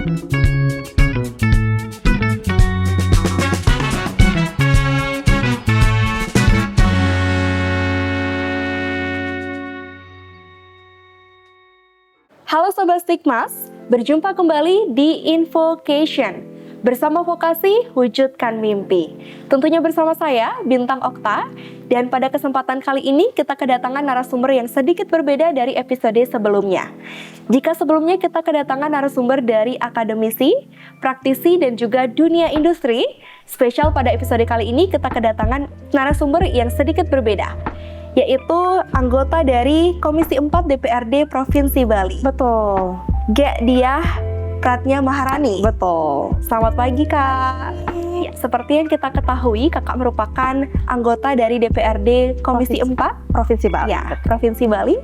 Halo Sobat Stigmas, berjumpa kembali di Invocation. Bersama Vokasi, wujudkan mimpi. Tentunya bersama saya, Bintang Okta. Dan pada kesempatan kali ini kita kedatangan narasumber yang sedikit berbeda dari episode sebelumnya. Jika sebelumnya kita kedatangan narasumber dari akademisi, praktisi, dan juga dunia industri, spesial pada episode kali ini kita kedatangan narasumber yang sedikit berbeda, yaitu anggota dari Komisi 4 DPRD Provinsi Bali. Betul. Gek Diah Pratnya Maharani. Betul. Selamat pagi, Kak. Ya, seperti yang kita ketahui, Kakak merupakan anggota dari DPRD Komisi 4 Provinsi Bali. Ya, Provinsi Bali.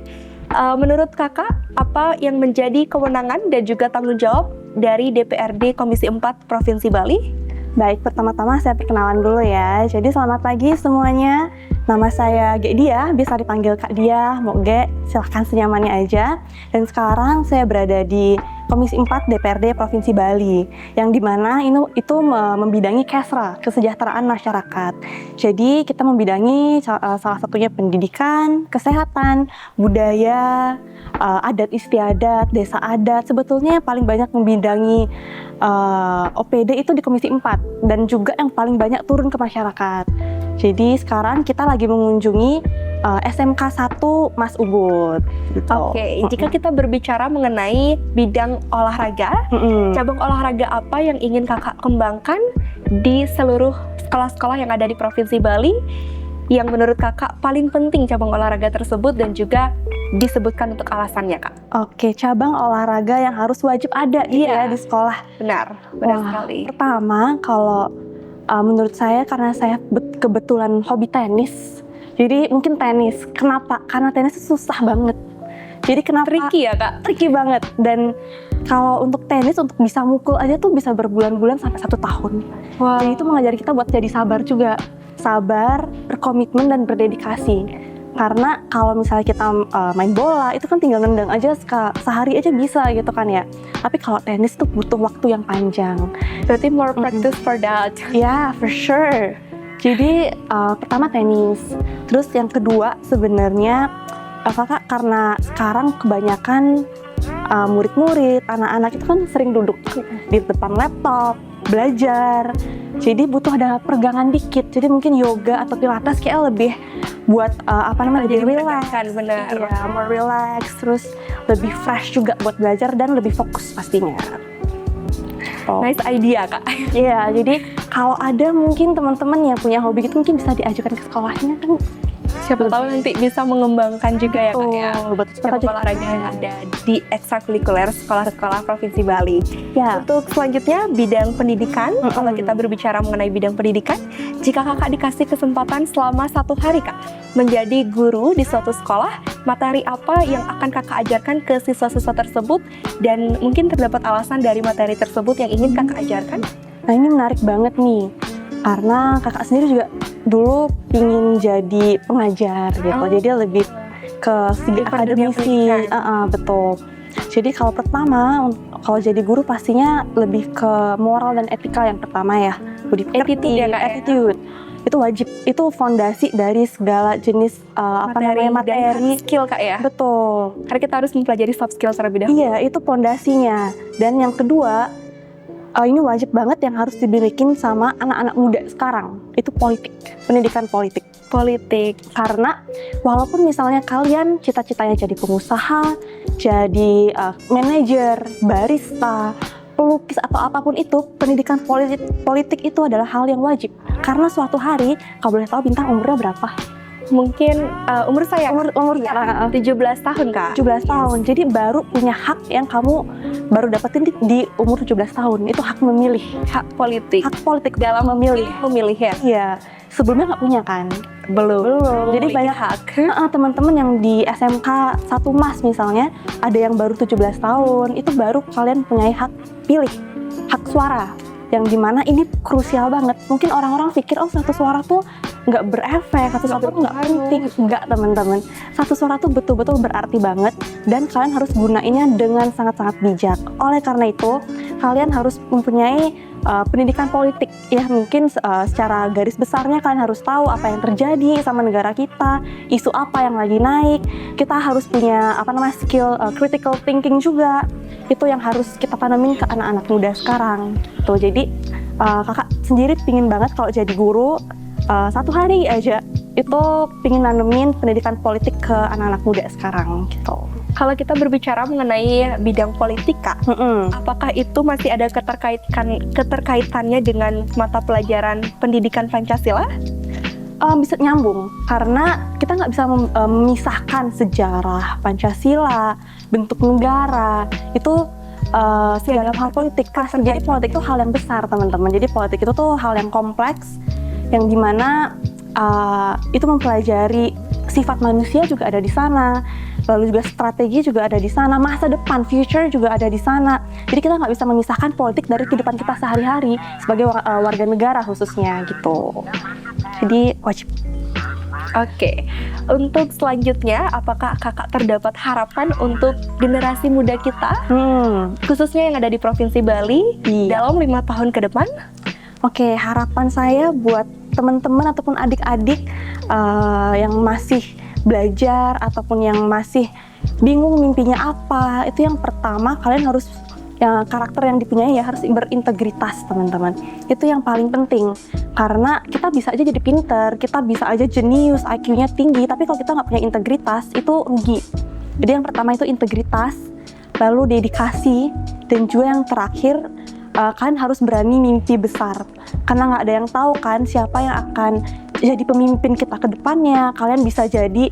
Menurut Kakak, apa yang menjadi kewenangan dan juga tanggung jawab dari DPRD Komisi 4 Provinsi Bali? Baik, pertama-tama saya perkenalan dulu ya. Jadi selamat pagi semuanya. Nama saya Gek Diah, bisa dipanggil Kak Diah, mau Gek, silahkan senyamannya aja. Dan sekarang saya berada di Komisi 4 DPRD Provinsi Bali, yang dimana itu membidangi KESRA, kesejahteraan masyarakat. Jadi kita membidangi salah satunya pendidikan, kesehatan, budaya, adat istiadat, desa adat. Sebetulnya yang paling banyak membidangi OPD itu di Komisi 4, dan juga yang paling banyak turun ke masyarakat. Jadi sekarang kita lagi mengunjungi SMK 1 Mas Ubud. Gitu. Oke, jika kita berbicara mengenai bidang olahraga, cabang olahraga apa yang ingin Kakak kembangkan di seluruh sekolah-sekolah yang ada di Provinsi Bali, yang menurut Kakak paling penting cabang olahraga tersebut dan juga disebutkan untuk alasannya, Kak? Oke, cabang olahraga yang harus wajib ada ya di sekolah. Benar sekali. Pertama, kalau menurut saya, karena saya kebetulan hobi tenis, jadi mungkin tenis. Kenapa? Karena tenis itu susah banget. Jadi kenapa? Tricky ya, Kak? Tricky banget. Dan kalau untuk tenis, untuk bisa mukul aja tuh bisa berbulan-bulan sampai 1 tahun. Wow. Jadi itu mengajari kita buat jadi sabar juga. Sabar, berkomitmen, dan berdedikasi. Karena kalau misalnya kita main bola, itu kan tinggal nendang aja sehari aja bisa gitu kan ya. Tapi kalau tenis tuh butuh waktu yang panjang. Berarti more practice for that. Ya, for sure. Jadi pertama tenis. Terus yang kedua sebenarnya Kakak, karena sekarang kebanyakan murid-murid, anak-anak itu kan sering duduk di depan laptop, belajar. Jadi butuh ada peregangan dikit. Jadi mungkin yoga atau pilates kayak lebih buat lebih relax. Benar. Ya, more relax, terus lebih fresh juga buat belajar dan lebih fokus pastinya. Nice idea, Kak. Iya, jadi kalau ada mungkin teman-teman yang punya hobi gitu mungkin bisa diajukan ke sekolahnya kan. Siapa tahu nanti bisa mengembangkan juga ya, Kak ya. Betul. Cabang olahraga yang ada di ekstrakurikuler sekolah-sekolah Provinsi Bali. Ya. Untuk selanjutnya bidang pendidikan. Kalau kita berbicara mengenai bidang pendidikan, jika Kakak dikasih kesempatan selama 1 hari, Kak, menjadi guru di suatu sekolah, materi apa yang akan Kakak ajarkan ke siswa-siswa tersebut, dan mungkin terdapat alasan dari materi tersebut yang ingin Kakak ajarkan? Nah, ini menarik banget nih, karena Kakak sendiri juga dulu ingin jadi pengajar gitu, jadi lebih ke segi akademisi. Betul. Jadi kalau pertama, kalau jadi guru pastinya lebih ke moral dan etika yang pertama ya. Budi pekerti, attitude. Itu wajib, itu fondasi dari segala jenis materi, skill, Kak ya. Betul. Karena kita harus mempelajari soft skill terlebih dahulu. Iya, itu fondasinya. Dan yang kedua, ini wajib banget yang harus dimiliki sama anak-anak muda sekarang, itu politik, pendidikan politik. Karena walaupun misalnya kalian cita-citanya jadi pengusaha, jadi manajer, barista, pelukis atau apapun itu, pendidikan politik itu adalah hal yang wajib. Karena suatu hari, kalau boleh tahu Bintang umurnya berapa? Mungkin umur saya umur ya, 17 tahun, Kak. 17 tahun. Jadi baru punya hak yang kamu baru dapetin di umur 17 tahun. Itu hak memilih, hak politik. Hak politik dalam memilih ya. Iya. Sebelumnya nggak punya kan? Belum. Jadi banyak hak. Teman-teman yang di SMK 1 Mas misalnya, ada yang baru 17 tahun, itu baru kalian punya hak pilih, hak suara. Yang dimana ini krusial banget. Mungkin orang-orang pikir, oh 1 suara tuh nggak berefek, satu suara tuh nggak penting, nggak teman-teman. Satu suara tuh betul-betul berarti banget dan kalian harus gunainnya dengan sangat-sangat bijak. Oleh karena itu, kalian harus mempunyai pendidikan politik ya, mungkin secara garis besarnya kalian harus tahu apa yang terjadi sama negara kita, isu apa yang lagi naik. Kita harus punya skill critical thinking juga. Itu yang harus kita tanamin ke anak-anak muda sekarang. Tuh, jadi kakak sendiri pingin banget kalau jadi guru satu hari aja itu pingin nanemin pendidikan politik ke anak-anak muda sekarang gitu. Kalau kita berbicara mengenai bidang politik, Kak, apakah itu masih ada keterkaitannya dengan mata pelajaran pendidikan Pancasila? Bisa nyambung, karena kita nggak bisa memisahkan sejarah Pancasila, bentuk negara, itu dalam hal politik. Jadi politik itu hal yang besar, teman-teman. Jadi politik itu tuh hal yang kompleks, yang dimana itu mempelajari sifat manusia juga ada di sana, lalu juga strategi juga ada di sana, masa depan, future juga ada di sana. Jadi kita nggak bisa memisahkan politik dari kehidupan kita sehari-hari sebagai warga negara khususnya gitu. Jadi wajib. Oke, untuk selanjutnya, apakah kakak terdapat harapan untuk generasi muda kita, khususnya yang ada di Provinsi Bali, dalam 5 tahun ke depan? Oke, harapan saya buat teman-teman ataupun adik-adik yang masih belajar ataupun yang masih bingung mimpinya apa, itu yang pertama kalian harus karakter yang dipunyai ya harus berintegritas, teman-teman. Itu yang paling penting, karena kita bisa aja jadi pinter, kita bisa aja jenius, IQ-nya tinggi, tapi kalau kita nggak punya integritas itu rugi. Jadi yang pertama itu integritas, lalu dedikasi, dan juga yang terakhir kalian harus berani mimpi besar, karena nggak ada yang tahu kan siapa yang akan jadi pemimpin kita ke depannya. Kalian bisa jadi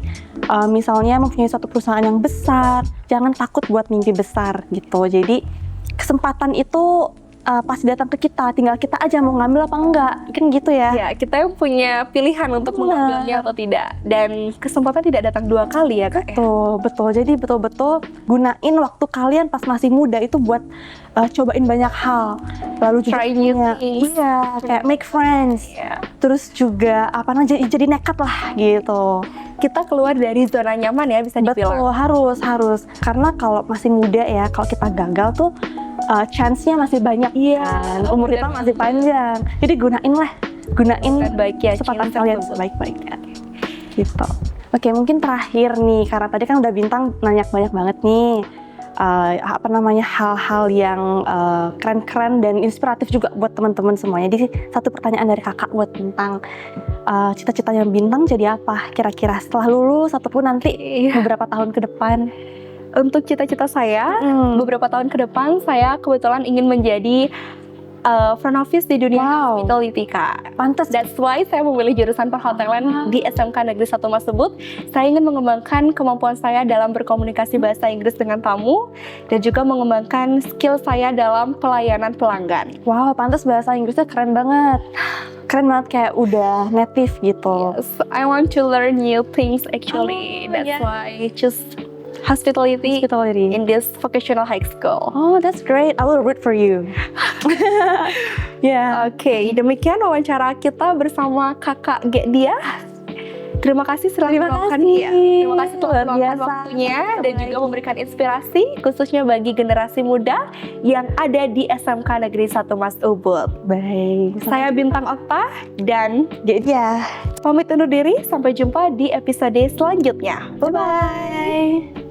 misalnya mempunyai suatu perusahaan yang besar, jangan takut buat mimpi besar gitu. Jadi kesempatan itu pasti datang ke kita, tinggal kita aja mau ngambil apa enggak, kan gitu ya. Ya, kita yang punya pilihan untuk mengambilnya atau tidak, dan kesempatan tidak datang 2 kali ya, Kak. Betul. Jadi betul-betul gunain waktu kalian pas masih muda itu buat cobain banyak hal, lalu juga try new things. Iya, kayak make friends. Terus juga jadi nekat lah gitu. Kita keluar dari zona nyaman ya, bisa dibilang. Betul, harus. Karena kalau masih muda ya, kalau kita gagal tuh chance-nya masih banyak kan. Umur kita masih panjang. Jadi gunain kesempatan kalian sebaik-baiknya. Gitu. Oke, mungkin terakhir nih, karena tadi kan udah Bintang nanya banyak banget nih. Hal-hal yang keren-keren dan inspiratif juga buat teman-teman semuanya. Jadi satu pertanyaan dari kakak buat Bintang, cita-citanya Bintang jadi apa kira-kira setelah lulus ataupun nanti beberapa tahun ke depan? Untuk cita-cita saya, beberapa tahun ke depan saya kebetulan ingin menjadi front office di dunia hospitality, Kak. Pantes. That's why saya memilih jurusan perhotelan di SMK Negeri 1 Mas Sebut. Saya ingin mengembangkan kemampuan saya dalam berkomunikasi bahasa Inggris dengan tamu dan juga mengembangkan skill saya dalam pelayanan pelanggan. Wow, pantes bahasa Inggrisnya keren banget. Keren banget, kayak udah native gitu. Yes, I want to learn new things actually. That's why I choose hospitality in this vocational high school. Oh, that's great. I will root for you. Oke, demikian wawancara kita bersama Kakak Dia. Terima kasih telah meluangkan waktunya dan juga memberikan inspirasi khususnya bagi generasi muda yang ada di SMK Negeri 1 Mas Ubud. Baik. Saya Bintang Okta dan Dia. Pamit undur diri, sampai jumpa di episode selanjutnya. Bye-bye.